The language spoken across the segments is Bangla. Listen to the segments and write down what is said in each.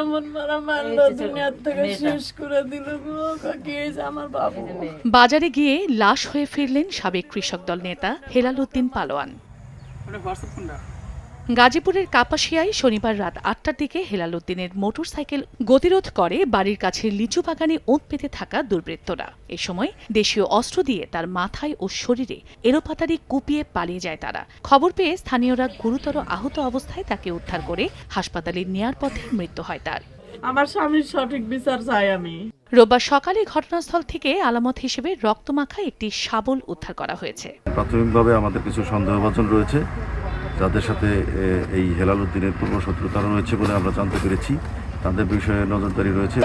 এমন মারা মারলো, দুনিয়ার থেকে শেষ করে দিল গো। কি হয়েছে আমার বাবু? বাজারে গিয়ে লাশ হয়ে ফিরলেন সাবেক কৃষক দল নেতা হেলাল উদ্দিন পালোয়ান। গাজীপুরের কাপাসিয়ায় শনিবার রাত ৮টার দিকে হেলাল উদ্দিনের মোটরসাইকেল গতিরোধ করে বাড়ির কাছে লিচু বাগানে ওঁত পেতে থাকা দুর্বৃত্তরা। এ সময় দেশীয় অস্ত্র দিয়ে তার মাথায় ও শরীরে এলোপাতাড়ি কুপিয়ে পালিয়ে যায় তারা। খবর পেয়ে স্থানীয়রা গুরুতর আহত অবস্থায় তাকে উদ্ধার করে হাসপাতালে নেয়ার পথে মৃত্যু হয় তার। আমার স্বামীর সঠিক বিচার চাই আমি। রোববার সকালে ঘটনাস্থল থেকে আলামত হিসেবে রক্তমাখা একটি শাবল উদ্ধার করা হয়েছে। প্রাথমিকভাবে আমাদের কিছু সন্দেহভাজন রয়েছে, যাদের সাথে এই হেলাল উদ্দিনের পূর্বশত্রুতা রয়েছে বলে আমরা জানতে পেরেছি। তাদের বিষয়ে নজরদারি রয়েছে।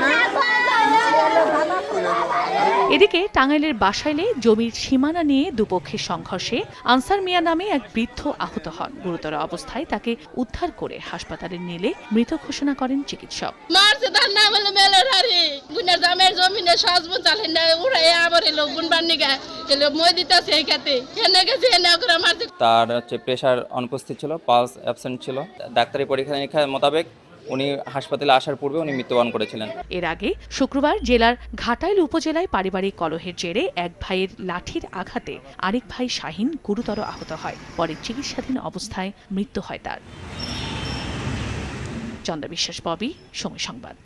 এদিকে টাঙ্গাইলের বাসাইলে জমির সীমানা নিয়ে দুপক্ষের সংঘর্ষে আনসার মিয়া নামে এক বৃদ্ধ আহত হন। গুরুতর অবস্থায় তাকে উদ্ধার করে হাসপাতালে নিলে মৃত ঘোষণা করেন চিকিৎসক। তার প্রেশার অনুপস্থিত ছিল, পালস অ্যাবসেন্ট ছিল। ডাক্তারি পরীক্ষা নিরীক্ষা মোতাবেক উনি হাসপাতালে আসার পূর্বে উনি মৃত্যুবরণ করেছিলেন। এর আগে শুক্রবার জেলার ঘাটাইল উপজেলায় পারিবারিক কলহের জেরে এক ভাইয়ের লাঠির আঘাতে আরেক ভাই শাহিন গুরুতর আহত হয়। পরে চিকিৎসাধীন অবস্থায় মৃত্যু হয় তার। চন্দ্র বিশ্বাস, ববি, সময় সংবাদ।